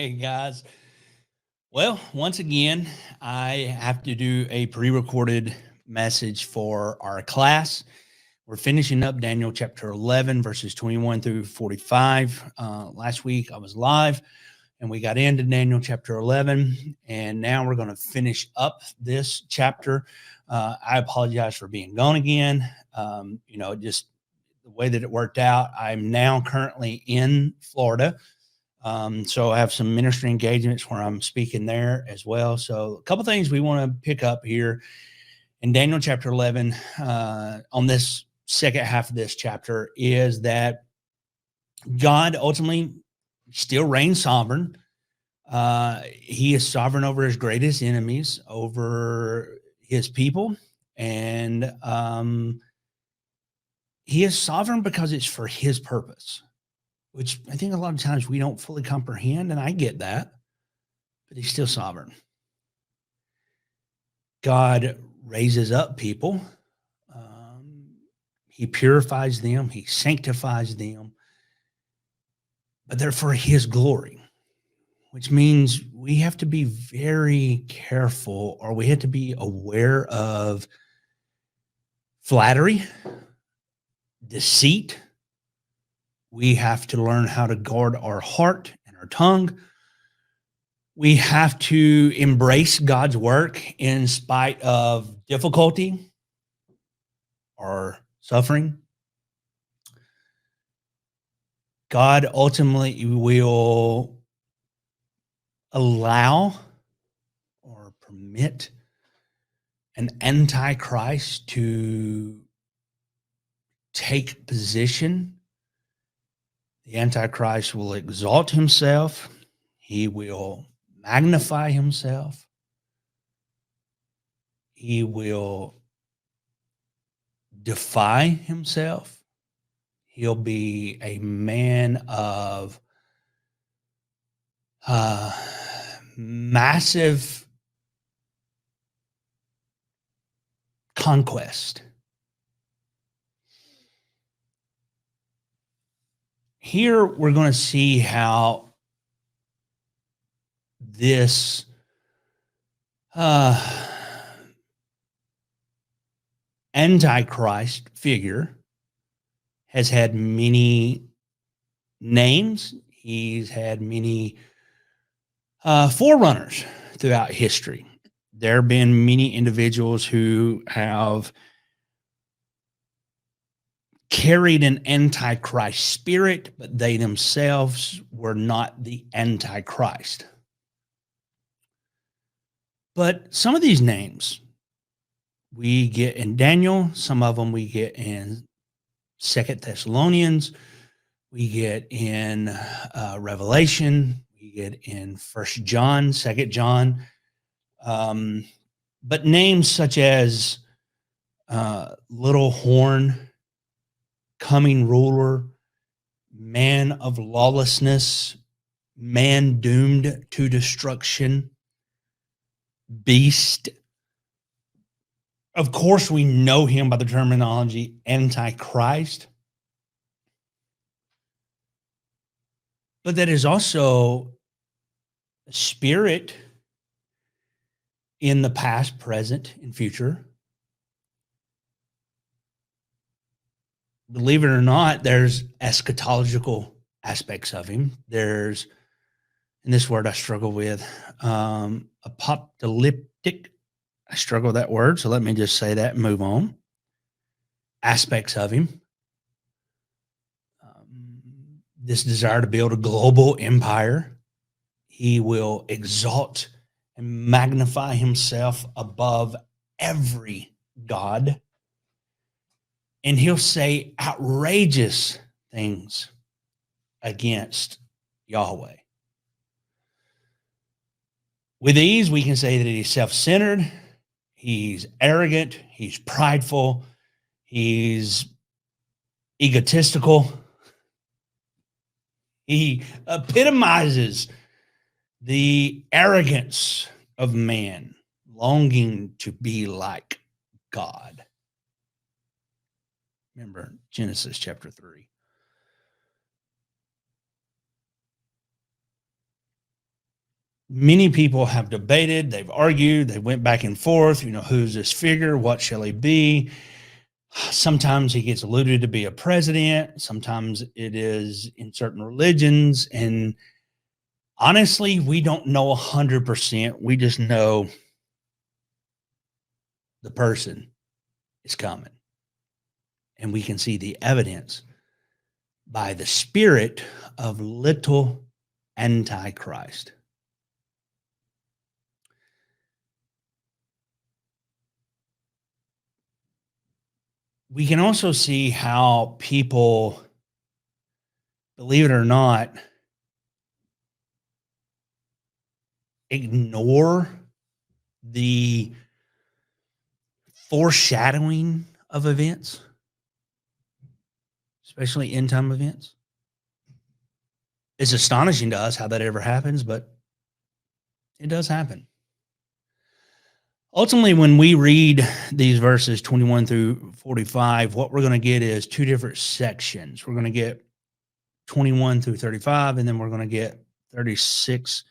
Hey guys. Well, once again, I have to do a pre recorded message for our class. We're finishing up Daniel chapter 11, verses 21 through 45. Last week I was live and we got into Daniel chapter 11, and now we're going to finish up this chapter. I apologize for being gone again. Just the way that it worked out. I'm now currently in Florida. So I have some ministry engagements where I'm speaking there as well. So a couple things we want to pick up here in Daniel chapter 11 on this second half of this chapter is that God ultimately still reigns sovereign. He is sovereign over his greatest enemies, over his people, and he is sovereign because it's for his purpose, which I think a lot of times we don't fully comprehend, and I get that, but he's still sovereign. God raises up people. Um, he purifies them. He sanctifies them, but they're for his glory, which means we have to be very careful, or we have to be aware of flattery, deceit. We have to learn how to guard our heart and our tongue. We have to embrace God's work in spite of difficulty or suffering. God ultimately will allow or permit an antichrist to take position. The antichrist will exalt himself. He will magnify himself. He will defy himself. He'll be a man of massive conquest. Here we're going to see how this Antichrist figure has had many names. He's had many forerunners throughout history. There have been many individuals who have carried an antichrist spirit, but they themselves were not the antichrist. But some of these names we get in Daniel, some of them we get in Second Thessalonians, we get in Revelation, we get in First John, Second John, but names such as Little Horn, Coming Ruler, Man of Lawlessness, Man Doomed to Destruction, Beast. Of course, we know him by the terminology Antichrist, but that is also a spirit in the past, present, and future. Believe it or not, there's eschatological aspects of him. There's, and this word I struggle with, apocalyptic. I struggle with that word, so let me just say that and move on. Aspects of him. This desire to build a global empire. He will exalt and magnify himself above every god. And he'll say outrageous things against Yahweh. With ease, we can say that he's self-centered, he's arrogant, he's prideful, he's egotistical. He epitomizes the arrogance of man, longing to be like God. Remember Genesis chapter 3. Many people have debated, they've argued, they went back and forth, who's this figure? What shall he be? Sometimes he gets alluded to be a president. Sometimes it is in certain religions. And honestly, we don't know 100%. We just know the person is coming. And we can see the evidence by the spirit of little Antichrist. We can also see how people, believe it or not, ignore the foreshadowing of events, especially end time events. It's astonishing to us how that ever happens, but it does happen. Ultimately, when we read these verses 21 through 45, what we're going to get is two different sections. We're going to get 21 through 35, and then we're going to get 36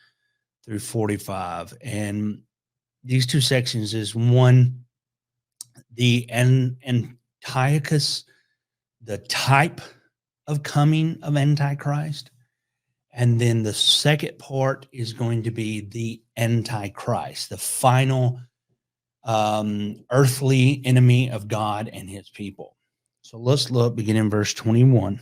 through 45. And these two sections is one, the Antiochus, the type of coming of Antichrist. And then the second part is going to be the Antichrist, the final earthly enemy of God and his people. So let's look, begin in verse 21.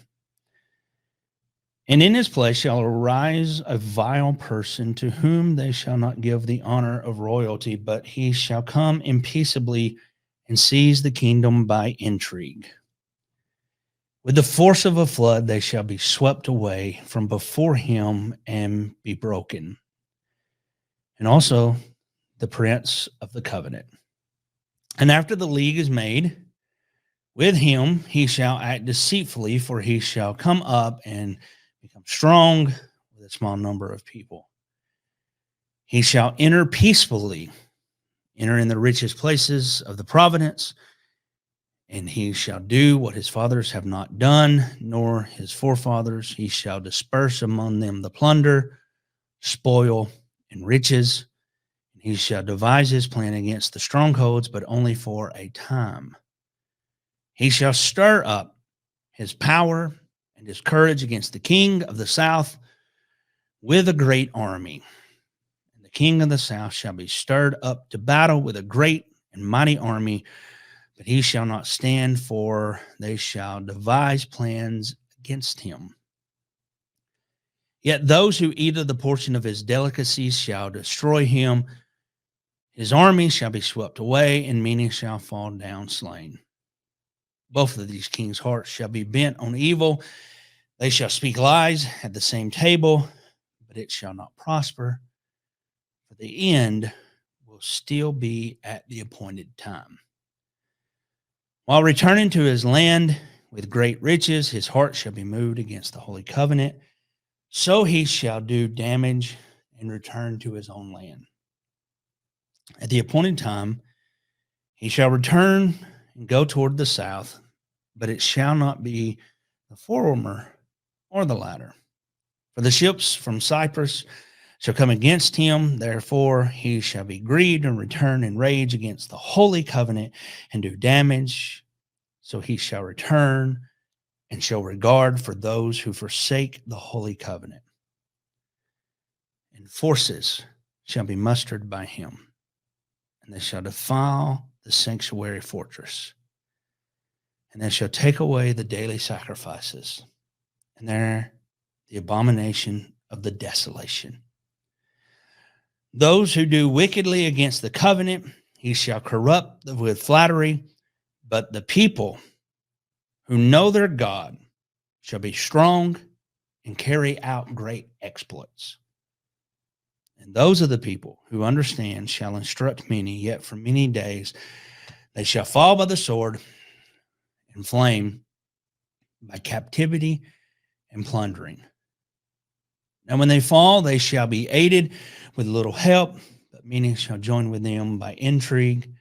And in his place shall arise a vile person to whom they shall not give the honor of royalty, but he shall come in peaceably and seize the kingdom by intrigue. With the force of a flood, they shall be swept away from before him and be broken. And also the prince of the covenant. And after the league is made with him, he shall act deceitfully, for he shall come up and become strong with a small number of people. He shall enter peacefully, enter in the richest places of the providence, and he shall do what his fathers have not done, nor his forefathers. He shall disperse among them the plunder, spoil, and riches. He shall devise his plan against the strongholds, but only for a time. He shall stir up his power and his courage against the king of the south with a great army. And the king of the south shall be stirred up to battle with a great and mighty army, but he shall not stand, for they shall devise plans against him. Yet those who eat of the portion of his delicacies shall destroy him. His army shall be swept away, and many shall fall down slain. Both of these kings' hearts shall be bent on evil. They shall speak lies at the same table, but it shall not prosper, for the end will still be at the appointed time. While returning to his land with great riches, his heart shall be moved against the holy covenant. So he shall do damage and return to his own land. At the appointed time, he shall return and go toward the south, but it shall not be the former or the latter. For the ships from Cyprus shall come against him. Therefore, he shall be grieved and return in rage against the holy covenant and do damage. So he shall return and show regard for those who forsake the holy covenant. And forces shall be mustered by him, and they shall defile the sanctuary fortress, and they shall take away the daily sacrifices, and there the abomination of the desolation. Those who do wickedly against the covenant, he shall corrupt with flattery, but the people who know their God shall be strong and carry out great exploits. And those of the people who understand shall instruct many, yet for many days they shall fall by the sword and flame, by captivity and plundering. And when they fall, they shall be aided with little help, but many shall join with them by intrigue.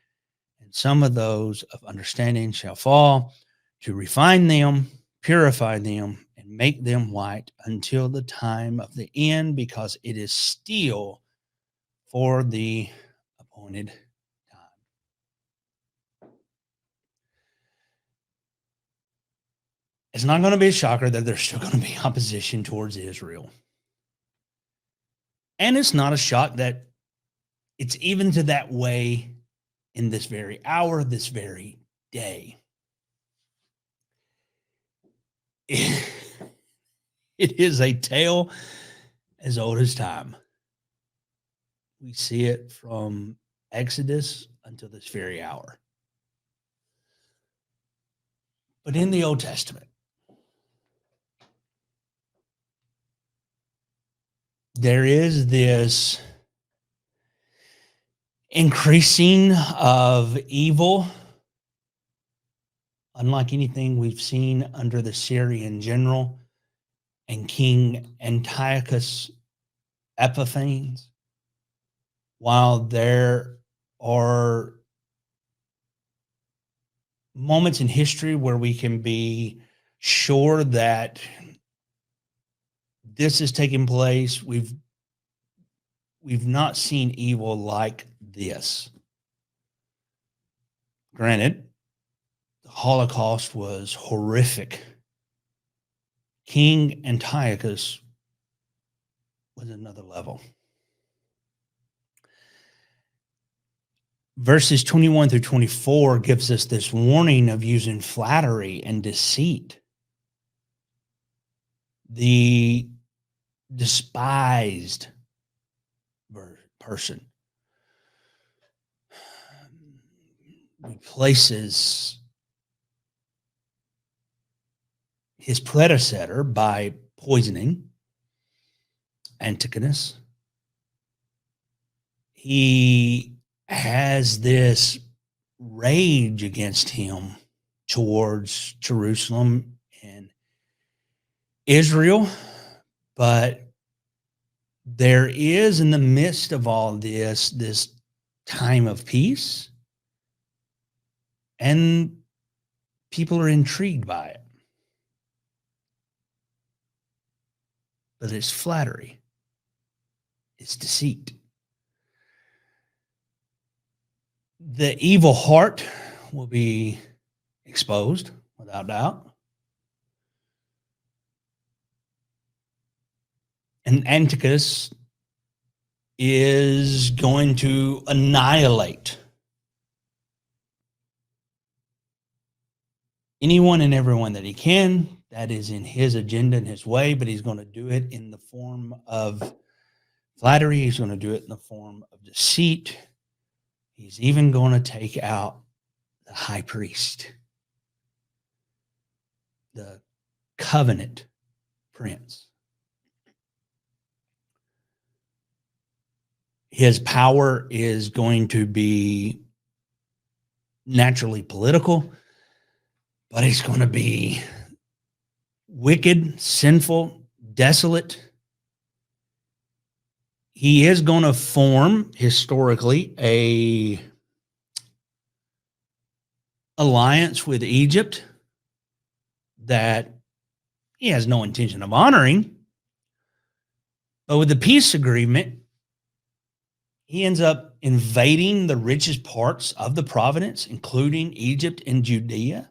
And some of those of understanding shall fall, to refine them, purify them, and make them white until the time of the end, because it is still for the appointed time. It's not going to be a shocker that there's still going to be opposition towards Israel. And it's not a shock that it's even to that way in this very hour, this very day. It is a tale as old as time. We see it from Exodus until this very hour. But in the Old Testament, there is this increasing of evil, unlike anything we've seen under the Syrian general and King Antiochus Epiphanes. While there are moments in history where we can be sure that this is taking place, we've not seen evil like this. Granted, the Holocaust was horrific. King Antiochus was another level. Verses 21 through 24 gives us this warning of using flattery and deceit. The despised person replaces his predecessor by poisoning Antigonus. He has this rage against him towards Jerusalem and Israel, but there is in the midst of all this time of peace, and people are intrigued by it. But it's flattery. It's deceit. The evil heart will be exposed, without doubt. And Antiochus is going to annihilate anyone and everyone that he can. That is in his agenda and his way, but he's going to do it in the form of flattery. He's going to do it in the form of deceit. He's even going to take out the high priest, the covenant prince. His power is going to be naturally political, but it's going to be wicked, sinful, desolate. He is going to form historically a alliance with Egypt that he has no intention of honoring. But with the peace agreement, he ends up invading the richest parts of the province, including Egypt and Judea.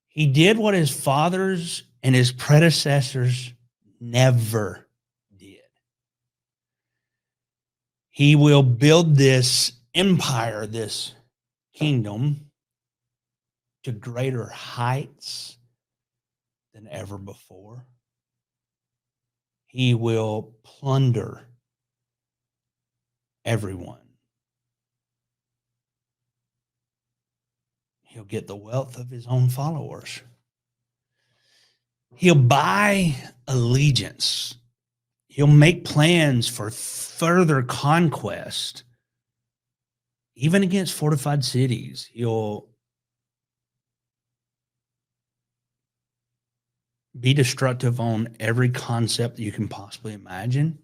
He did what his fathers and his predecessors never did. He will build this empire, this kingdom, to greater heights than ever before. He will plunder everyone. He'll get the wealth of his own followers. He'll buy allegiance. He'll make plans for further conquest, even against fortified cities. He'll be destructive on every concept that you can possibly imagine,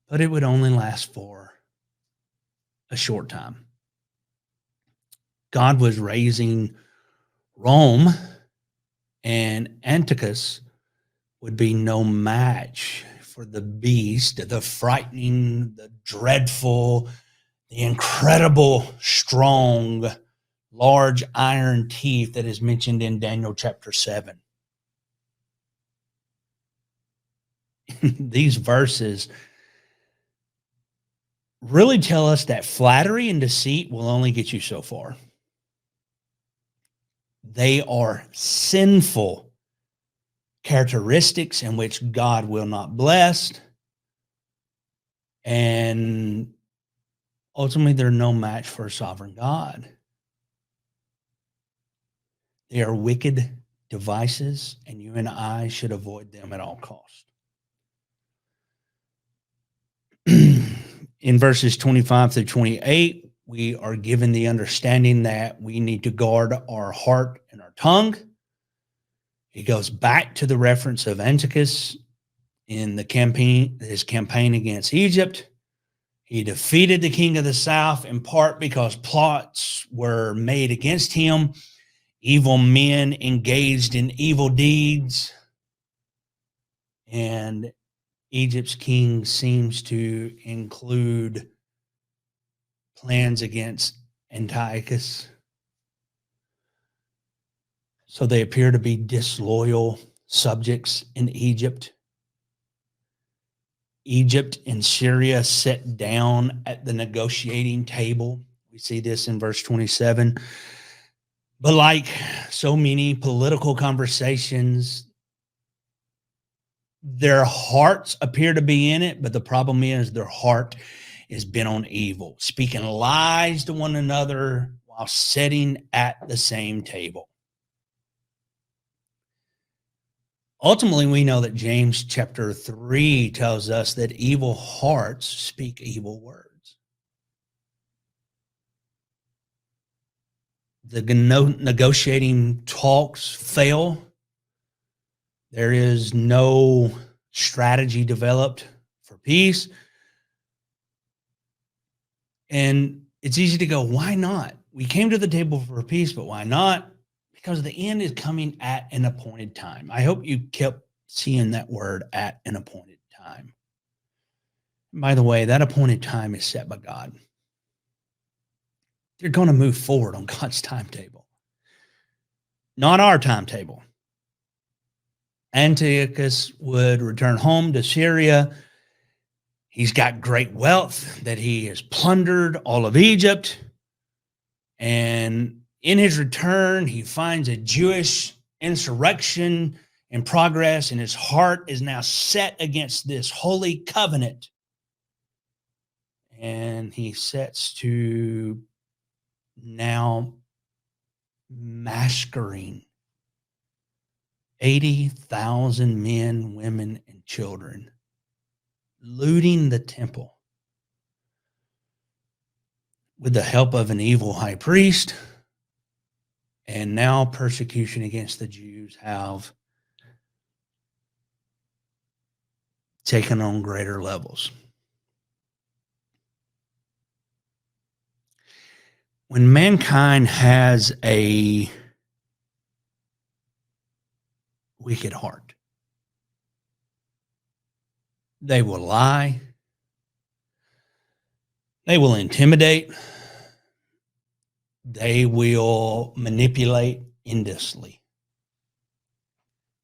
but it would only last for a short time. God was raising Rome, and Antiochus would be no match for the beast, the frightening, the dreadful, the incredible, strong, large iron teeth that is mentioned in Daniel chapter 7. These verses really tell us that flattery and deceit will only get you so far. They are sinful characteristics in which God will not bless. And ultimately, they're no match for a sovereign God. They are wicked devices, and you and I should avoid them at all costs. In verses 25 through 28, we are given the understanding that we need to guard our heart and our tongue. He goes back to the reference of Antiochus in his campaign against Egypt. He defeated the king of the south in part because plots were made against him. Evil men engaged in evil deeds. And Egypt's king seems to include plans against Antiochus. So they appear to be disloyal subjects in Egypt. Egypt and Syria sat down at the negotiating table. We see this in verse 27. But like so many political conversations, their hearts appear to be in it, but the problem is their heart is bent on evil, speaking lies to one another while sitting at the same table. Ultimately, we know that James chapter 3 tells us that evil hearts speak evil words. The negotiating talks fail. There is no strategy developed for peace. And it's easy to go, why not? We came to the table for peace, but why not? Because the end is coming at an appointed time. I hope you kept seeing that word, at an appointed time. By the way, that appointed time is set by God. They're going to move forward on God's timetable, not our timetable. Antiochus would return home to Syria. He's got great wealth that he has plundered all of Egypt. And in his return, he finds a Jewish insurrection in progress, and his heart is now set against this holy covenant. And he sets to now massacring 80,000 men, women, and children, looting the temple with the help of an evil high priest. And now persecution against the Jews have taken on greater levels. When mankind has a wicked heart, they will lie, they will intimidate, they will manipulate endlessly.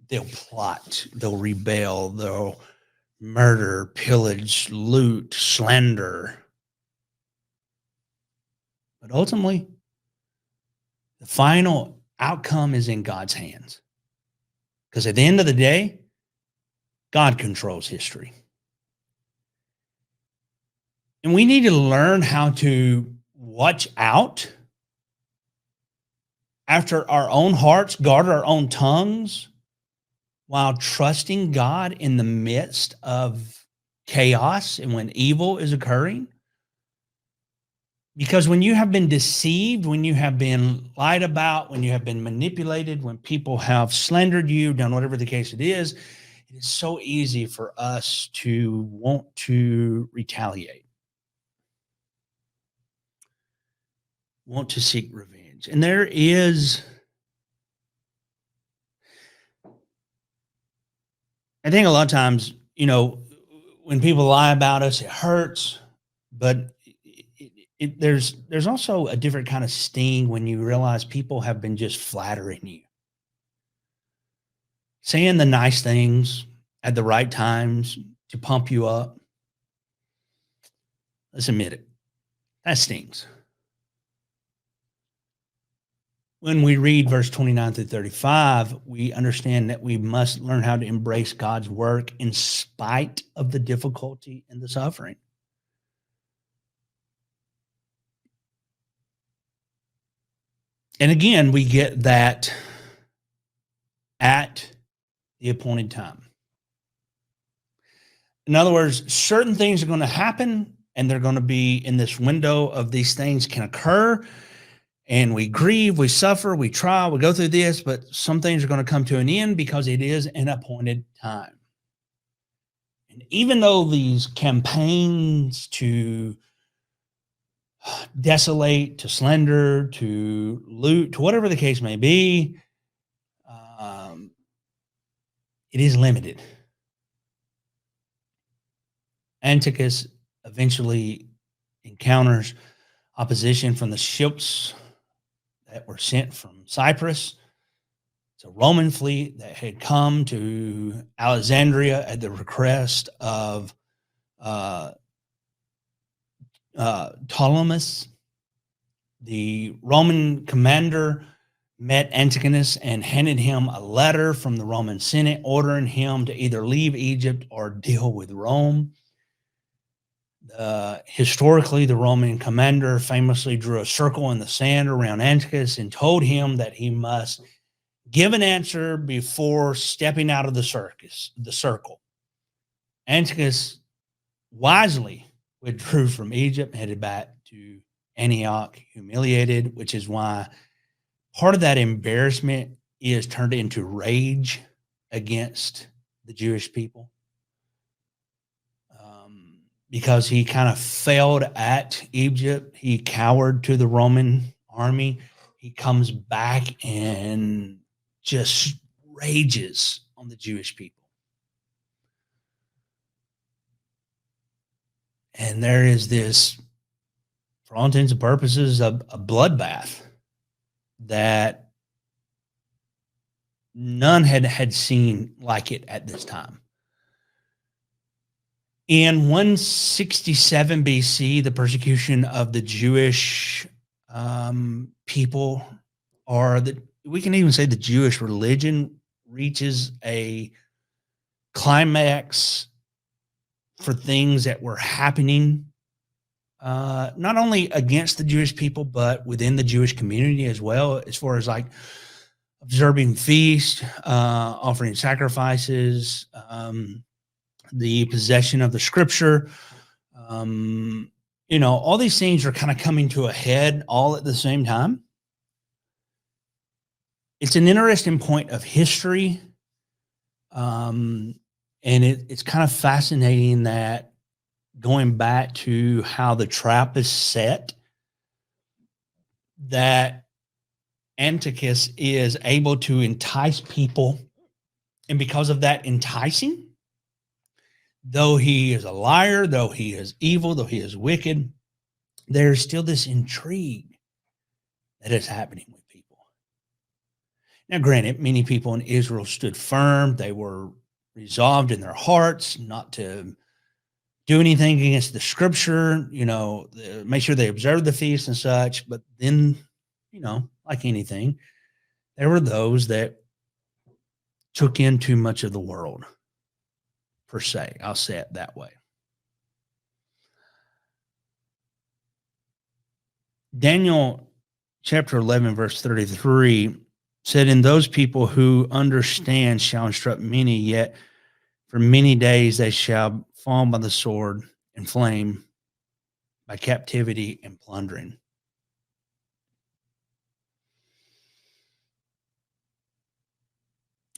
They'll plot, they'll rebel, they'll murder, pillage, loot, slander. But ultimately, the final outcome is in God's hands. Because at the end of the day, God controls history. And we need to learn how to watch out after our own hearts, guard our own tongues, while trusting God in the midst of chaos and when evil is occurring. Because when you have been deceived, when you have been lied about, when you have been manipulated, when people have slandered you, done whatever the case it is so easy for us to want to retaliate, want to seek revenge. And there is, I think a lot of times, when people lie about us, it hurts, but there's also a different kind of sting when you realize people have been just flattering you, saying the nice things at the right times to pump you up. Let's admit it. That stings. When we read verse 29 through 35, we understand that we must learn how to embrace God's work in spite of the difficulty and the suffering. And again, we get that at the appointed time. In other words, certain things are going to happen and they're going to be in this window of these things can occur. And we grieve, we suffer, we try, we go through this, but some things are going to come to an end because it is an appointed time. And even though these campaigns to desolate, to slender, to loot, to whatever the case may be, it is limited. Antiochus eventually encounters opposition from the ships that were sent from Cyprus. It's a Roman fleet that had come to Alexandria at the request of Ptolemus. The Roman commander met Antiochus and handed him a letter from the Roman Senate ordering him to either leave Egypt or deal with Rome. Historically, the Roman commander famously drew a circle in the sand around Antiochus and told him that he must give an answer before stepping out of the circle. Antiochus wisely withdrew from Egypt, headed back to Antioch, humiliated, which is why part of that embarrassment is turned into rage against the Jewish people. Because he kind of failed at Egypt. He cowered to the Roman army. He comes back and just rages on the Jewish people. And there is this, for all intents and purposes, a bloodbath that none had seen like it at this time. In 167 BC, the persecution of the Jewish people, or we can even say the Jewish religion, reaches a climax for things that were happening, not only against the Jewish people, but within the Jewish community as well, as far as like observing feasts, offering sacrifices, the possession of the scripture. All these things are kind of coming to a head all at the same time. It's an interesting point of history. And it's kind of fascinating that going back to how the trap is set, that Antiochus is able to entice people. And because of that enticing, though he is a liar, though he is evil, though he is wicked, there's still this intrigue that is happening with people. Now, granted, many people in Israel stood firm. They were resolved in their hearts not to do anything against the scripture, make sure they observed the feast and such. But then, like anything, there were those that took in too much of the world. Per se, I'll say it that way. Daniel chapter 11, verse 33 said, "And those people who understand shall instruct many, yet for many days they shall fall by the sword and flame, by captivity and plundering."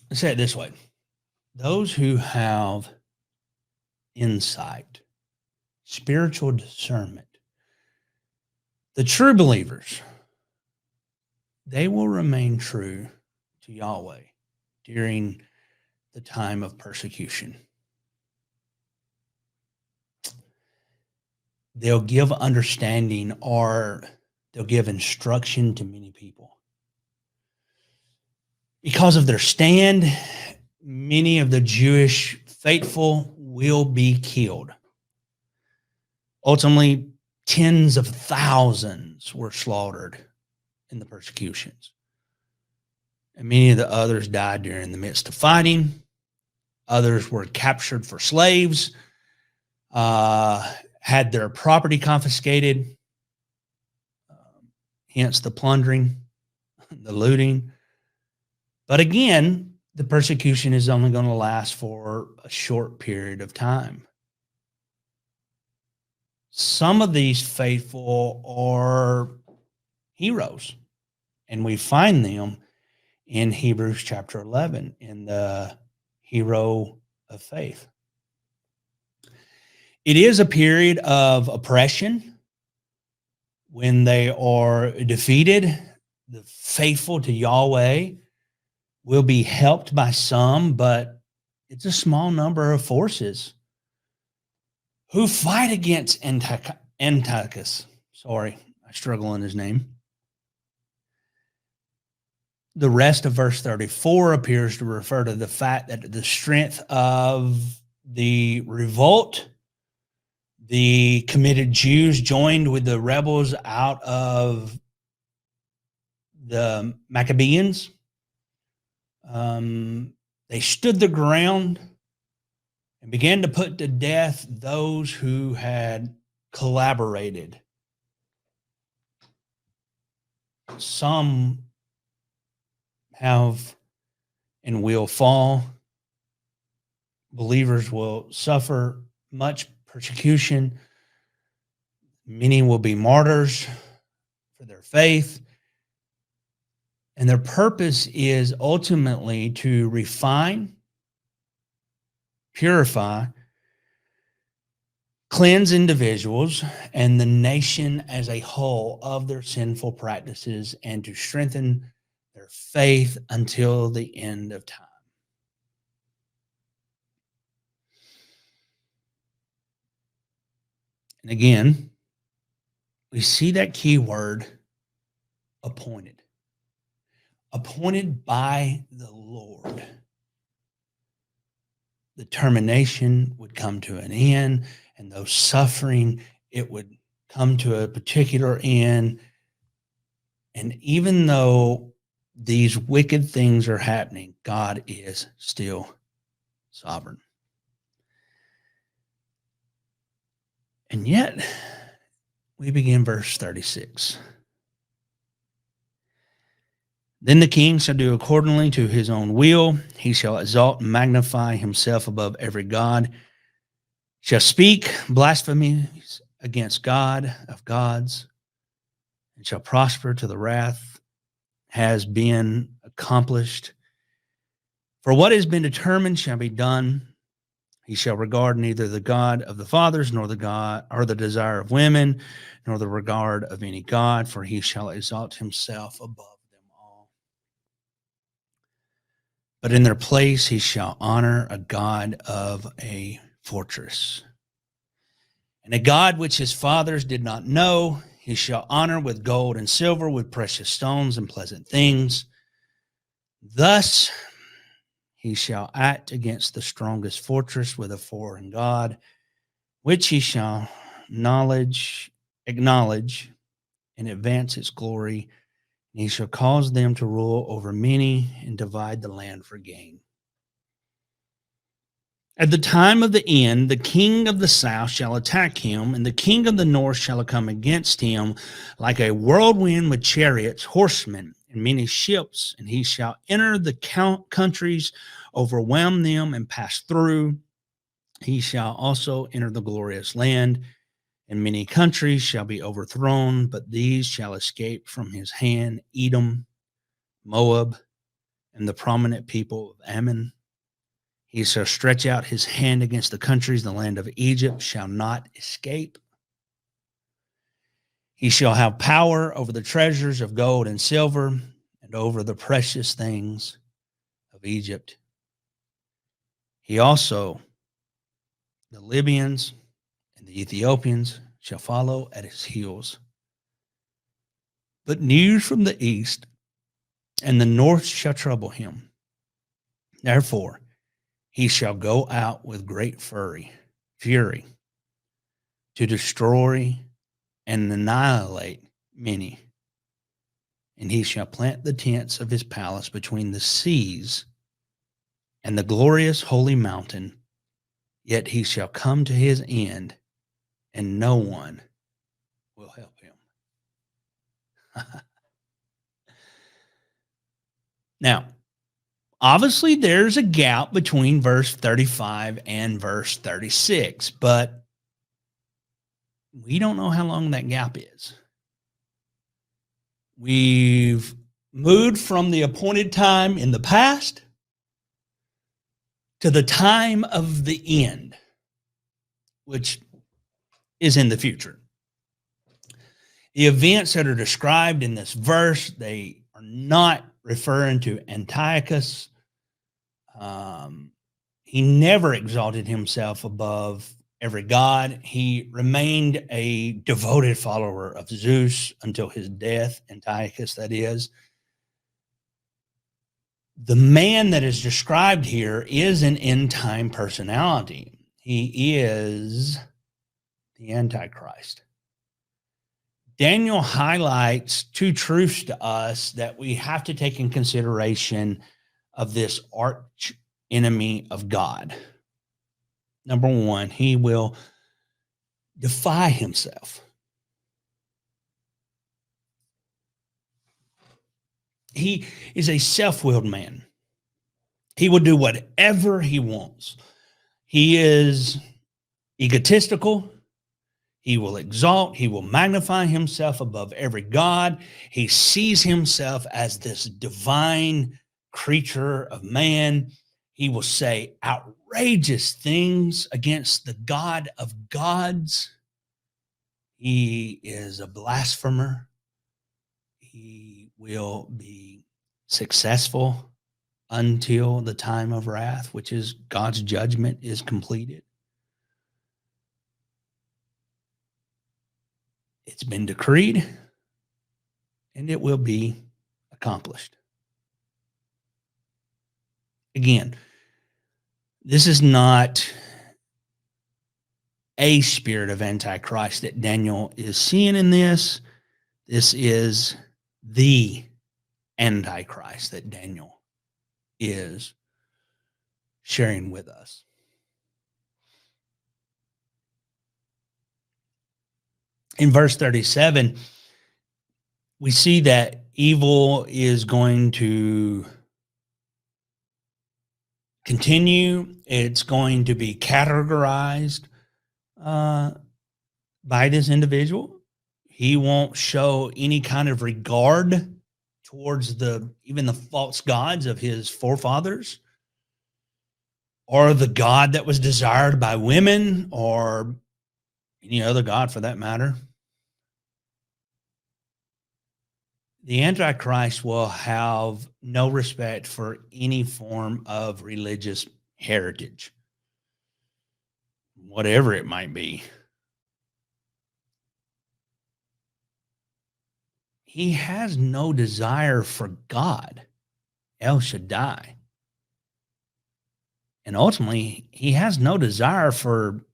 Let's say it this way. Those who have insight, spiritual discernment, the true believers, they will remain true to Yahweh during the time of persecution. they'll give understanding or they'll give instruction to many people. Because of their stand, many of the Jewish faithful will be killed. Ultimately, tens of thousands were slaughtered in the persecutions. And many of the others died during the midst of fighting. Others were captured for slaves, had their property confiscated, hence the plundering, the looting. But again, the persecution is only going to last for a short period of time. Some of these faithful are heroes, and we find them in Hebrews chapter 11 in the hero of faith. It is a period of oppression when they are defeated. The faithful to Yahweh will be helped by some, but it's a small number of forces who fight against Antiochus. Sorry, I struggle in his name. The rest of verse 34 appears to refer to the fact that the strength of the revolt, the committed Jews joined with the rebels out of the Maccabees. They stood their ground and began to put to death those who had collaborated. Some have and will fall. Believers will suffer much persecution. Many will be martyrs for their faith. And their purpose is ultimately to refine, purify, cleanse individuals and the nation as a whole of their sinful practices and to strengthen their faith until the end of time. And again, we see that key word, appointed. Appointed by the Lord. The termination would come to an end, and those suffering, it would come to a particular end. And even though these wicked things are happening, God is still sovereign. And yet, we begin verse 36. Then the king shall do accordingly to his own will. He shall exalt and magnify himself above every god, shall speak blasphemies against God of gods, and shall prosper till the wrath has been accomplished. For what has been determined shall be done. He shall regard neither the God of the fathers, nor the God or the desire of women, nor the regard of any God, for he shall exalt himself above them all. But in their place he shall honor a God of a fortress. And a God which his fathers did not know, he shall honor with gold and silver, with precious stones and pleasant things. Thus he shall act against the strongest fortress with a foreign God, which he shall acknowledge, and advance its glory. And he shall cause them to rule over many and divide the land for gain. At the time of the end, the king of the south shall attack him, and the king of the north shall come against him like a whirlwind with chariots, horsemen, and many ships. And he shall enter the countries, overwhelm them, and pass through. He shall also enter the glorious land, and many countries shall be overthrown, but these shall escape from his hand: Edom, Moab, and the prominent people of Ammon. He shall stretch out his hand against the countries. The land of Egypt shall not escape. He shall have power over the treasures of gold and silver, and over the precious things of Egypt. He also, the Libyans and the Ethiopians, shall follow at his heels. But news from the east and the north shall trouble him. Therefore, he shall go out with great fury to destroy and annihilate many. And he shall plant the tents of his palace between the seas and the glorious holy mountain. Yet he shall come to his end, and no one will help him. Now, obviously, there's a gap between verse 35 and verse 36, but we don't know how long that gap is. We've moved from the appointed time in the past to the time of the end, which is in the future. The events that are described in this verse, they are not referring to Antiochus. He never exalted himself above every god. He remained a devoted follower of Zeus until his death, Antiochus, that is. The man that is described here is an end-time personality. He is the Antichrist. Daniel highlights two truths to us that we have to take in consideration of this arch enemy of God. Number one, he will defy himself. He is a self-willed man. He will do whatever he wants. He is egotistical. He will exalt. He will magnify himself above every god. He sees himself as this divine creature of man. He will say outrageous things against the God of gods. He is a blasphemer. He will be successful until the time of wrath, which is God's judgment is completed. It's been decreed, and it will be accomplished. Again, this is not a spirit of Antichrist that Daniel is seeing in this. This is the Antichrist that Daniel is sharing with us. In verse 37, we see that evil is going to continue. It's going to be categorized by this individual. He won't show any kind of regard towards even the false gods of his forefathers, or the God that was desired by women, or any other God for that matter. The Antichrist will have no respect for any form of religious heritage, whatever it might be. He has no desire for God, El Shaddai. And ultimately, he has no desire for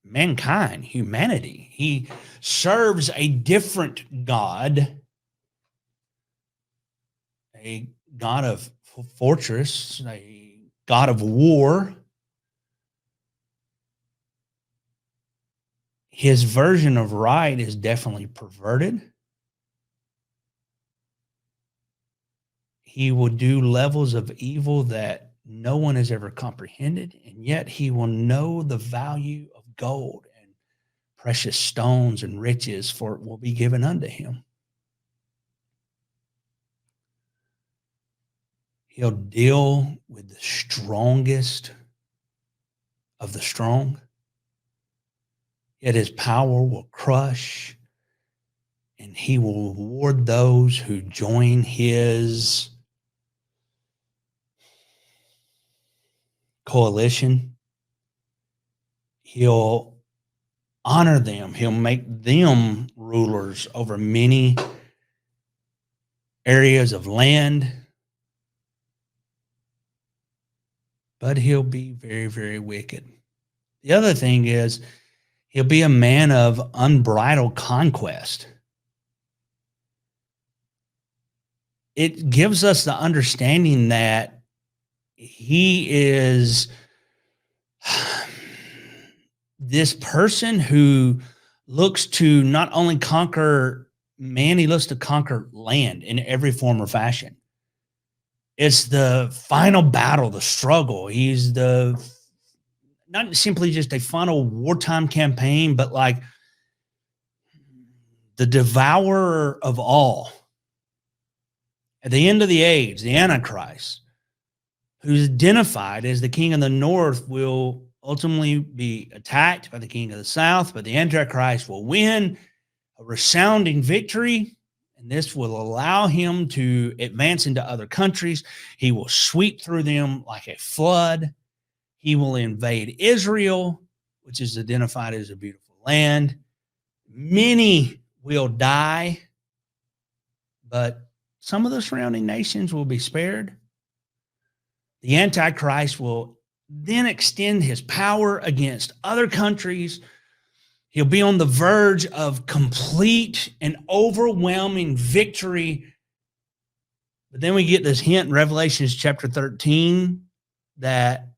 mankind, humanity. He serves a different God, a God of fortress, a God of war. His version of right is definitely perverted. He will do levels of evil that no one has ever comprehended, and yet he will know the value of gold and precious stones and riches, for it will be given unto him. He'll deal with the strongest of the strong, yet his power will crush, and he will reward those who join his coalition. He'll honor them. He'll make them rulers over many areas of land, but he'll be very, very wicked. The other thing is, he'll be a man of unbridled conquest. It gives us the understanding that he is this person who looks to not only conquer man, he looks to conquer land in every form or fashion. It's the final battle, the struggle. He's the not simply just a final wartime campaign, but like the devourer of all. At the end of the age, the Antichrist, who's identified as the king of the north, will ultimately be attacked by the king of the south, but the Antichrist will win a resounding victory, and this will allow him to advance into other countries. He will sweep through them like a flood. He will invade Israel, which is identified as a beautiful land. Many will die, but some of the surrounding nations will be spared. The Antichrist will then extend his power against other countries. He'll be on the verge of complete and overwhelming victory. But then we get this hint in Revelations chapter 13 that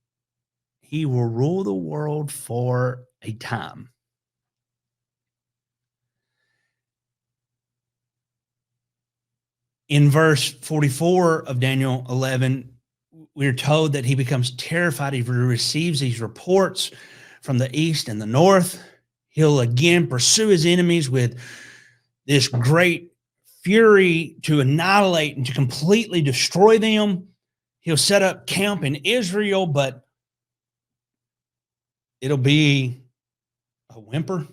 he will rule the world for a time. In verse 44 of Daniel 11, we're told that he becomes terrified. He receives these reports from the east and the north. He'll again pursue his enemies with this great fury to annihilate and to completely destroy them. He'll set up camp in Israel, but it'll be a whimper.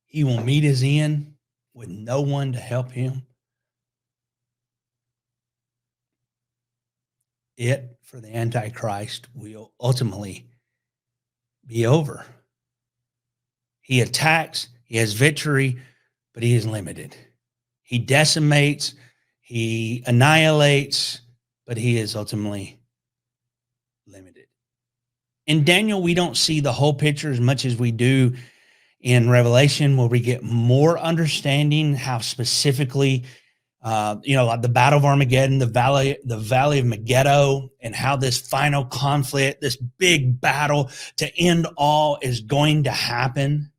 He will meet his end with no one to help him. It, for the Antichrist, will ultimately be over. He attacks, he has victory, but he is limited. He decimates, he annihilates, but he is ultimately limited. In Daniel, we don't see the whole picture as much as we do in Revelation, where we get more understanding how specifically, like the Battle of Armageddon, the Valley of Megiddo, and how this final conflict, this big battle to end all, is going to happen.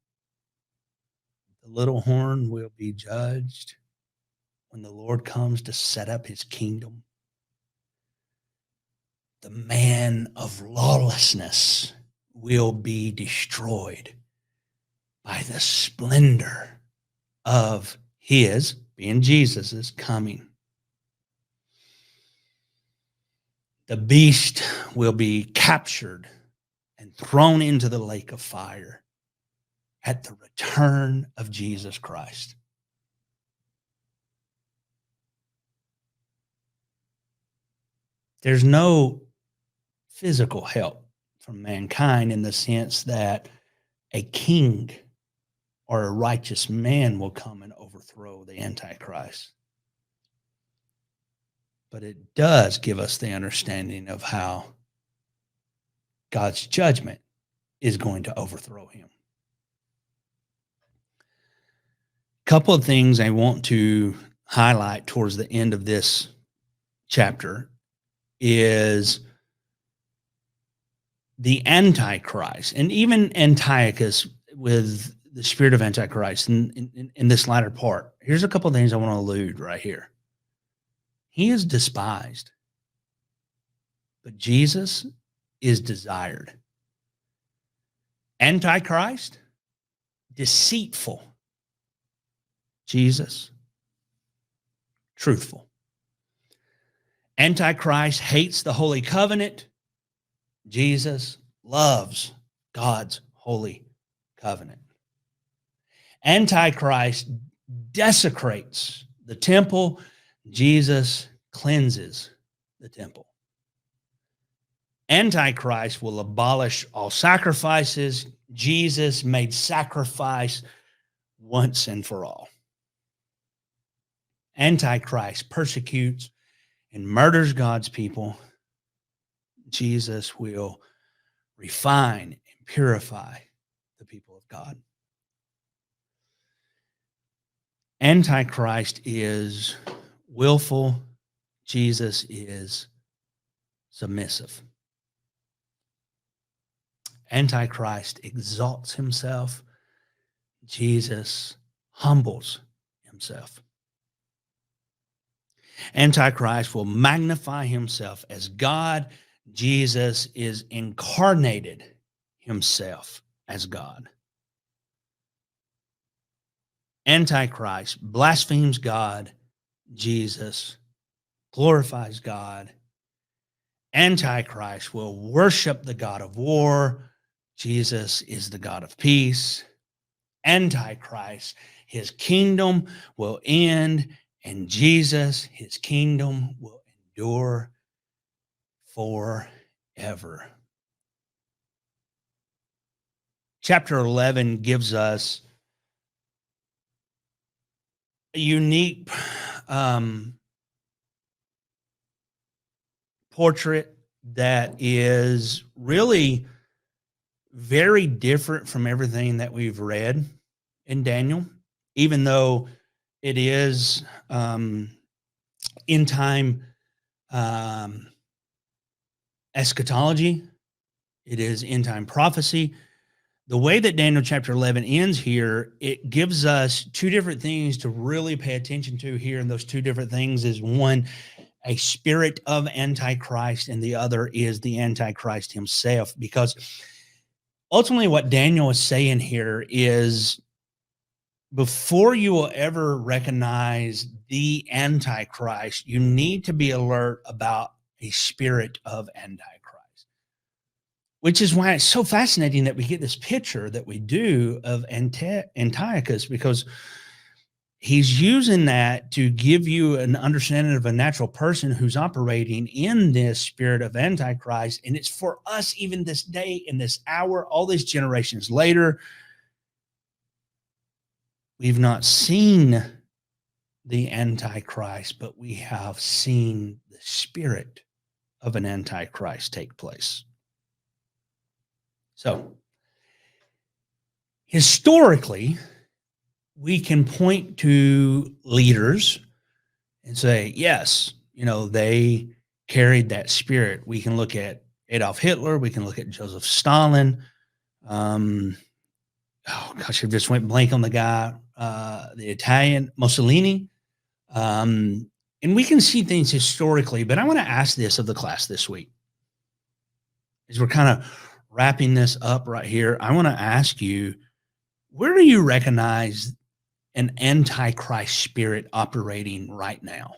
The little horn will be judged when the Lord comes to set up his kingdom. The man of lawlessness will be destroyed by the splendor of his, being Jesus's, coming. The beast will be captured and thrown into the lake of fire at the return of Jesus Christ. There's no physical help from mankind in the sense that a king or a righteous man will come and overthrow the Antichrist. But it does give us the understanding of how God's judgment is going to overthrow him. A couple of things I want to highlight towards the end of this chapter is the Antichrist, and even Antiochus with the spirit of Antichrist in this latter part. Here's a couple of things I want to allude right here. He is despised, but Jesus is desired. Antichrist, deceitful. Jesus, truthful. Antichrist hates the Holy Covenant. Jesus loves God's holy covenant. Antichrist desecrates the temple. Jesus cleanses the temple. Antichrist will abolish all sacrifices. Jesus made sacrifice once and for all. Antichrist persecutes and murders God's people. Jesus will refine and purify the people of God. Antichrist is willful. Jesus is submissive. Antichrist exalts himself. Jesus humbles himself. Antichrist will magnify himself as God. Jesus is incarnated himself as God. Antichrist blasphemes God. Jesus glorifies God. Antichrist will worship the God of war. Jesus is the God of peace. Antichrist, his kingdom will end, and Jesus, his kingdom will endure forever. Chapter 11 gives us a unique portrait that is really very different from everything that we've read in Daniel, even though it is end time eschatology. It is end time prophecy. The way that Daniel chapter 11 ends here, it gives us two different things to really pay attention to here. And those two different things is one, a spirit of Antichrist, and the other is the Antichrist himself. Because ultimately what Daniel is saying here is, before you will ever recognize the Antichrist, you need to be alert about a spirit of Antichrist, which is why it's so fascinating that we get this picture that we do of Antiochus, because he's using that to give you an understanding of a natural person who's operating in this spirit of Antichrist. And it's for us, even this day, in this hour, all these generations later, we've not seen the Antichrist, but we have seen the spirit of an Antichrist take place. So, historically, we can point to leaders and say, yes, they carried that spirit. We can look at Adolf Hitler. We can look at Joseph Stalin. Oh gosh, I just went blank on the guy, the Italian Mussolini. And we can see things historically, but I want to ask this of the class this week. As we're kind of wrapping this up right here, I want to ask you, where do you recognize an Antichrist spirit operating right now?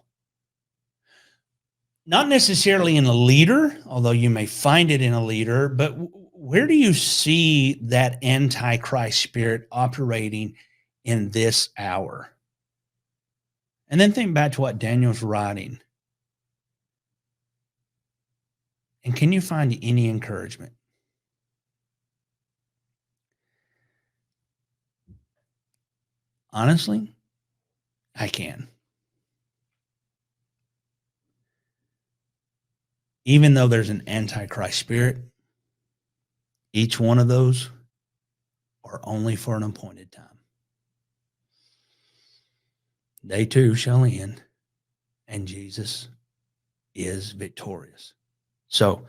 Not necessarily in a leader, although you may find it in a leader, but where do you see that Antichrist spirit operating in this hour? And then think back to what Daniel's writing. And can you find any encouragement? Honestly, I can. Even though there's an Antichrist spirit, each one of those are only for an appointed time. They too shall end, and Jesus is victorious. So,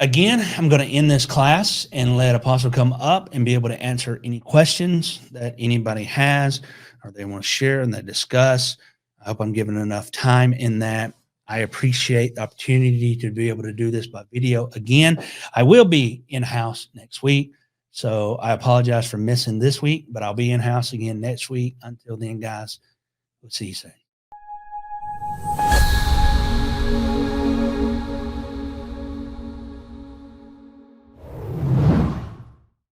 again, I'm going to end this class and let Apostle come up and be able to answer any questions that anybody has or they want to share and they discuss. I hope I'm giving enough time in that. I appreciate the opportunity to be able to do this by video. Again, I will be in-house next week, so I apologize for missing this week, but I'll be in-house again next week. Until then, guys, we'll see you soon.